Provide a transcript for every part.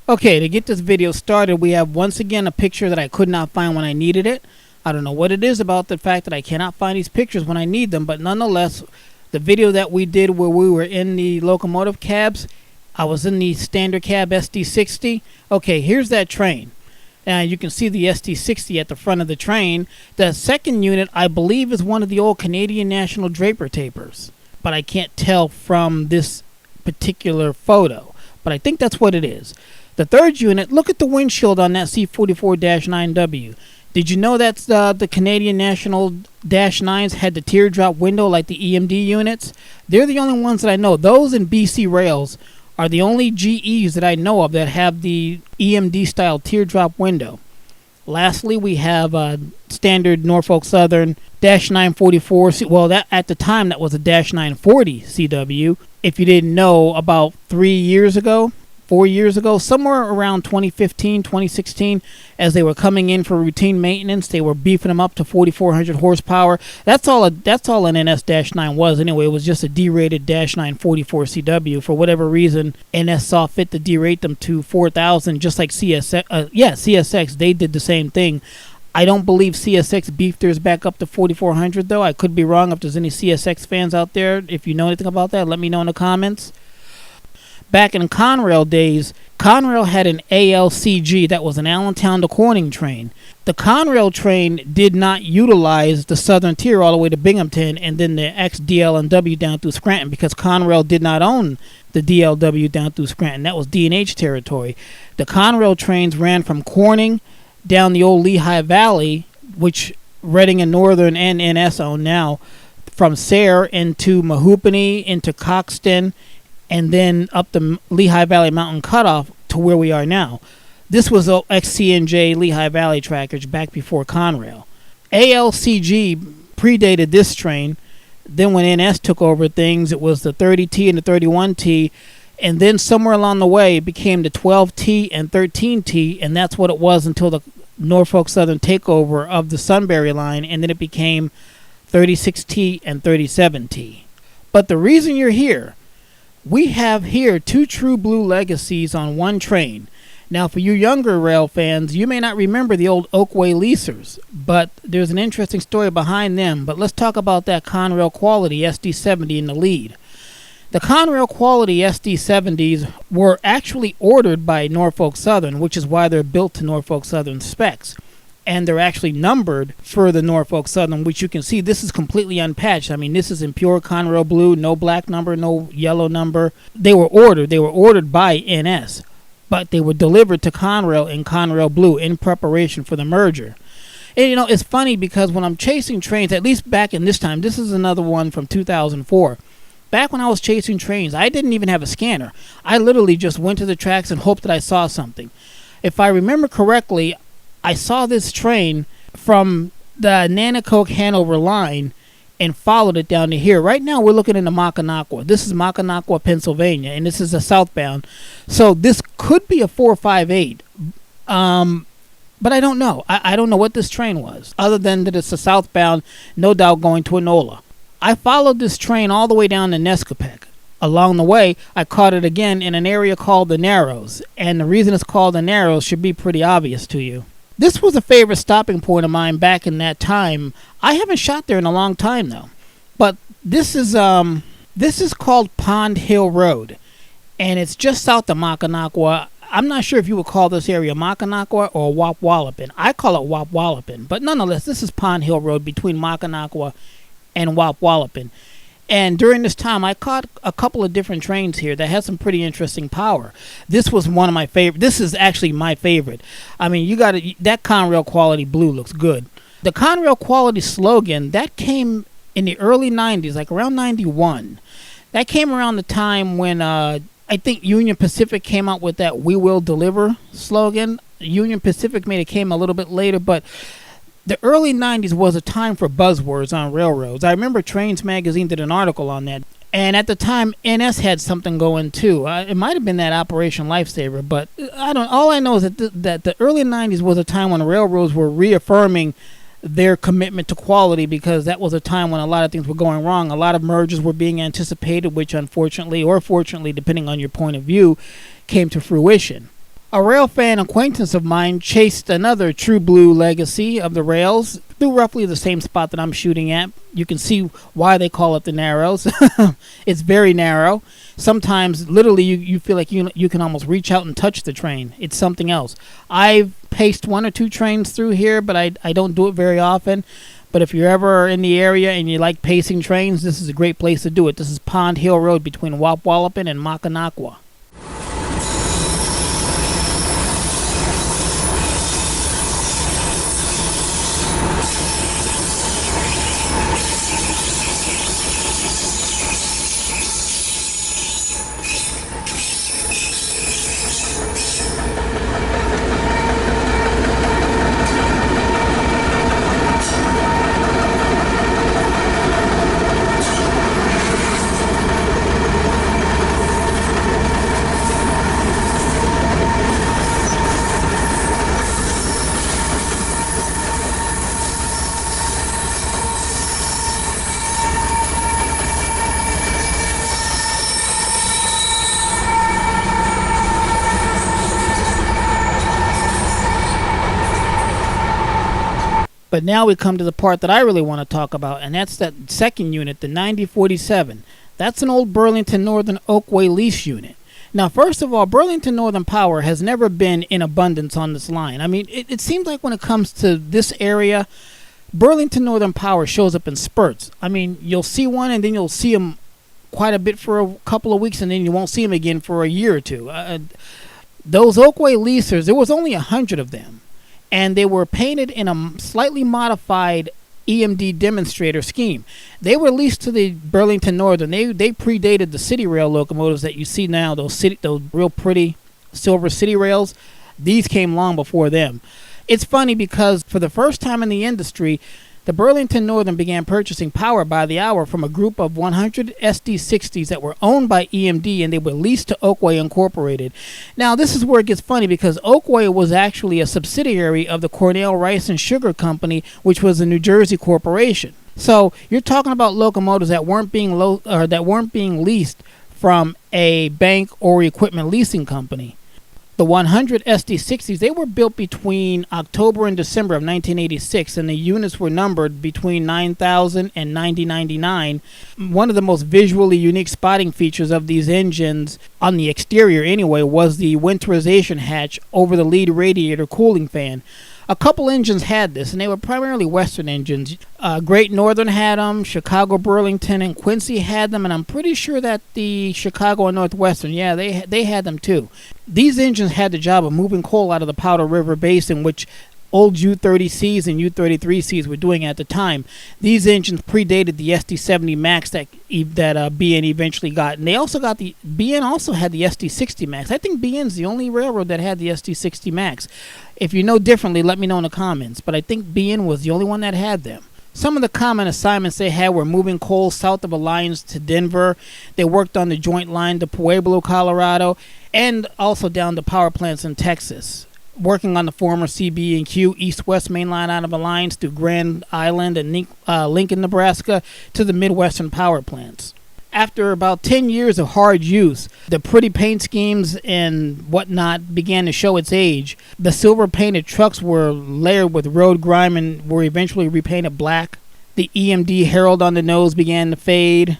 Okay, to get this video started, we have once again a picture that I could not find when I needed it. I don't know what it is about the fact that I cannot find these pictures when I need them, but nonetheless, the video that we did where we were in the locomotive cabs, I was in the standard cab SD60. Okay, here's that train. And you can see the SD60 at the front of the train. The second unit, I believe, is one of the old Canadian National Draper tapers, but I can't tell from this particular photo, but I think that's what it is. The third unit, look at the windshield on that C44-9W. Did you know that the Canadian National Dash 9s had the teardrop window like the EMD units? They're the only ones that I know. Those and BC Rails are the only GEs that I know of that have the EMD style teardrop window. Lastly, we have standard Norfolk Southern Dash 944. Well, that at the time that was a Dash 940 CW. If you didn't know, about 4 years ago, somewhere around 2015, 2016, as they were coming in for routine maintenance, they were beefing them up to 4,400 horsepower. That's all an NS-9 was anyway. It was just a derated Dash 944 CW. For whatever reason, NS saw fit to derate them to 4,000, just like CSX. CSX, they did the same thing. I don't believe CSX beefed theirs back up to 4,400, though. I could be wrong. If there's any CSX fans out there, if you know anything about that, let me know in the comments. Back in Conrail days, Conrail had an ALCG, that was an Allentown to Corning train. The Conrail train did not utilize the southern tier all the way to Binghamton and then the XDL&W down through Scranton, because Conrail did not own the DLW down through Scranton. That was D&H territory. The Conrail trains ran from Corning down the old Lehigh Valley, which Reading and Northern and NS own now, from Sayre into Mahoopany, into Coxton, and then up the Lehigh Valley Mountain Cutoff to where we are now. This was XC&J Lehigh Valley trackage back before Conrail. ALCG predated this train. Then when NS took over things, it was the 30T and the 31T, and then somewhere along the way it became the 12T and 13T, and that's what it was until the Norfolk Southern takeover of the Sunbury line, and then it became 36T and 37T. But the reason you're here, we have here two true blue Legacies on one train. Now, for you younger rail fans, you may not remember the old Oakway Leasers, but there's an interesting story behind them. But let's talk about that Conrail quality SD70 in the lead. The Conrail quality SD70s were actually ordered by Norfolk Southern, which is why they're built to Norfolk Southern specs. And they're actually numbered for the Norfolk Southern, which you can see this is completely unpatched. I mean, this is in pure Conrail blue, no black number, no yellow number. They were ordered by NS, but they were delivered to Conrail in Conrail blue in preparation for the merger. And you know, it's funny because when I'm chasing trains, at least back in this time, this is another one from 2004. Back when I was chasing trains, I didn't even have a scanner. I literally just went to the tracks and hoped that I saw something. If I remember correctly, I saw this train from the Nanticoke-Hanover line and followed it down to here. Right now, we're looking into Mackinac. This is Mackinac, Pennsylvania, and this is a southbound. So this could be a 458, but I don't know. I don't know what this train was, other than that it's a southbound, no doubt going to Enola. I followed this train all the way down to Nescopec. Along the way, I caught it again in an area called the Narrows, and the reason it's called the Narrows should be pretty obvious to you. This was a favorite stopping point of mine back in that time. I haven't shot there in a long time though. But this is called Pond Hill Road, and it's just south of Mackinac. I'm not sure if you would call this area Mackinac or Wapwallopen. I call it Wapwallopen, but nonetheless, this is Pond Hill Road between Mackinac and Wapwallopen. And during this time, I caught a couple of different trains here that had some pretty interesting power. This was one of my favorite. This is actually my favorite. I mean, that Conrail quality blue looks good. The Conrail quality slogan, that came in the early 90s, like around 91. That came around the time when I think Union Pacific came out with that "We Will Deliver" slogan. Union Pacific made it came a little bit later, but the early 90s was a time for buzzwords on railroads. I remember Trains Magazine did an article on that. And at the time, NS had something going too. It might have been that Operation Lifesaver, but all I know is that the early 90s was a time when railroads were reaffirming their commitment to quality, because that was a time when a lot of things were going wrong. A lot of mergers were being anticipated, which unfortunately or fortunately, depending on your point of view, came to fruition. A rail fan acquaintance of mine chased another true blue Legacy of the rails through roughly the same spot that I'm shooting at. You can see why they call it the Narrows. It's very narrow. Sometimes, literally, you feel like you can almost reach out and touch the train. It's something else. I've paced 1 or 2 trains through here, but I don't do it very often. But if you're ever in the area and you like pacing trains, this is a great place to do it. This is Pond Hill Road between Wapwallopen and Tunkhannock. But now we come to the part that I really want to talk about, and that's that second unit, the 9047. That's an old Burlington Northern Oakway lease unit. Now, first of all, Burlington Northern power has never been in abundance on this line. I mean, it seems like when it comes to this area, Burlington Northern power shows up in spurts. I mean, you'll see one, and then you'll see them quite a bit for a couple of weeks, and then you won't see them again for a year or two. Those Oakway leasers, there was only 100 of them. And they were painted in a slightly modified EMD demonstrator scheme. They were leased to the Burlington Northern. They predated the City Rail locomotives that you see now, those real pretty silver City Rails. These came long before them. It's funny because for the first time in the industry, the Burlington Northern began purchasing power by the hour from a group of 100 SD60s that were owned by EMD, and they were leased to Oakway Incorporated. Now, this is where it gets funny because Oakway was actually a subsidiary of the Conrail Rice and Sugar Company, which was a New Jersey corporation. So you're talking about locomotives that weren't being leased from a bank or equipment leasing company. The 100 SD60s, they were built between October and December of 1986, and the units were numbered between 9,000 and 9099. One of the most visually unique spotting features of these engines, on the exterior anyway, was the winterization hatch over the lead radiator cooling fan. A couple engines had this, and they were primarily Western engines. Great Northern had them, Chicago, Burlington, and Quincy had them, and I'm pretty sure that the Chicago and Northwestern, yeah, they had them too. These engines had the job of moving coal out of the Powder River Basin, which old U-30Cs and U-33Cs were doing at the time. These engines predated the SD70 Max that BN eventually got, and BN also had the SD60 Max. I think BN's the only railroad that had the SD60 Max. If you know differently, let me know in the comments, but I think BN was the only one that had them. Some of the common assignments they had were moving coal south of Alliance to Denver. They worked on the joint line to Pueblo, Colorado, and also down to power plants in Texas, working on the former CB&Q east-west main line out of Alliance to Grand Island and Lincoln, Nebraska, to the Midwestern power plants. After about 10 years of hard use, the pretty paint schemes and whatnot began to show its age. The silver-painted trucks were layered with road grime and were eventually repainted black. The EMD herald on the nose began to fade,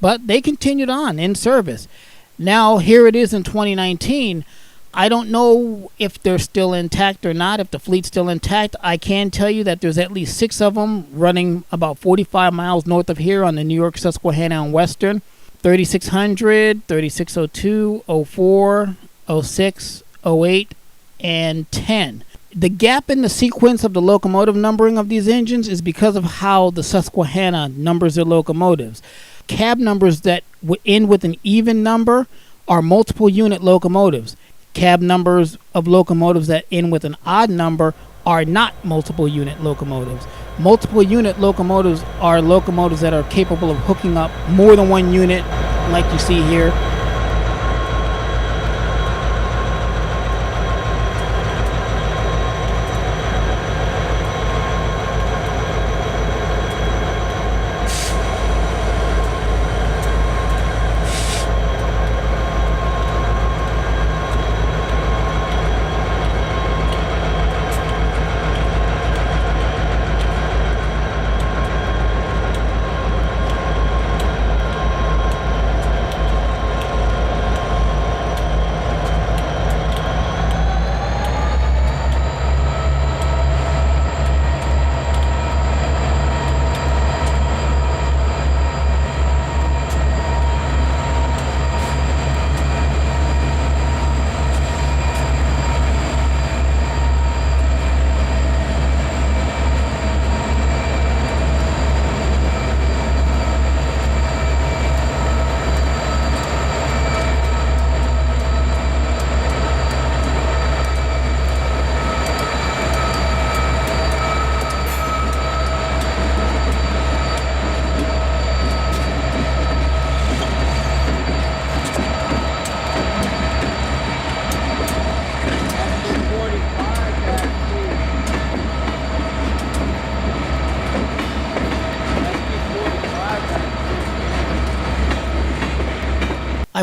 but they continued on in service. Now, here it is in 2019. I don't know if they're still intact or not, if the fleet's still intact. I can tell you that there's at least 6 of them running about 45 miles north of here on the New York, Susquehanna, and Western. 3600, 3602, 04, 06, 08, and 10. The gap in the sequence of the locomotive numbering of these engines is because of how the Susquehanna numbers their locomotives. Cab numbers that end with an even number are multiple unit locomotives. Cab numbers of locomotives that end with an odd number are not multiple unit locomotives. Multiple unit locomotives are locomotives that are capable of hooking up more than one unit, like you see here.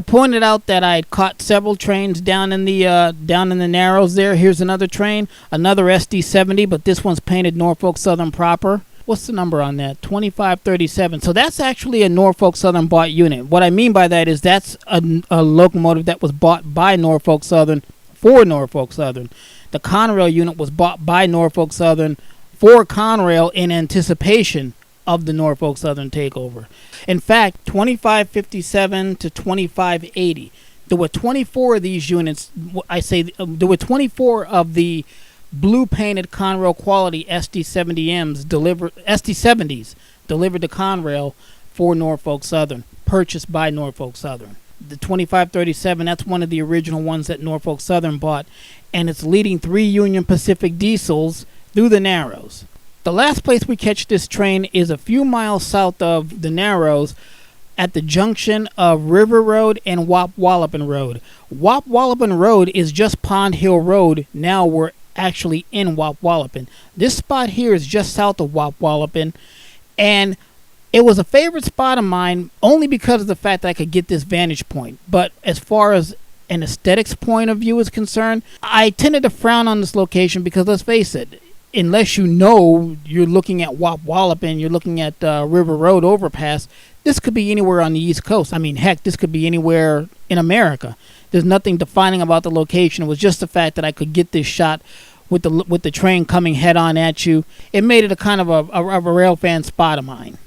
I pointed out that I caught several trains down in the Narrows there. Here's another train, another SD70, but this one's painted Norfolk Southern proper. What's the number on that? 2537. So that's actually a Norfolk Southern bought unit. What I mean by that is that's a locomotive that was bought by Norfolk Southern for Norfolk Southern. The Conrail unit was bought by Norfolk Southern for Conrail in anticipation of the Norfolk Southern takeover. In fact, 2557 to 2580, there were 24 of these units. There were 24 of the blue painted Conrail quality SD70s delivered to Conrail for Norfolk Southern, purchased by Norfolk Southern. The 2537, that's one of the original ones that Norfolk Southern bought, and it's leading 3 Union Pacific diesels through the Narrows. The last place we catch this train is a few miles south of the Narrows at the junction of River Road and Wapwallopen Road. Wapwallopen Road is just Pond Hill Road. Now we're actually in Wapwallopen. This spot here is just south of Wapwallopen, and it was a favorite spot of mine only because of the fact that I could get this vantage point. But as far as an aesthetics point of view is concerned, I tended to frown on this location because, let's face it, unless you know you're looking at Wapwallopen, you're looking at River Road overpass, this could be anywhere on the East Coast. I mean, heck, this could be anywhere in America. There's nothing defining about the location. It was just the fact that I could get this shot with the train coming head on at you. It made it a kind of a rail fan spot of mine.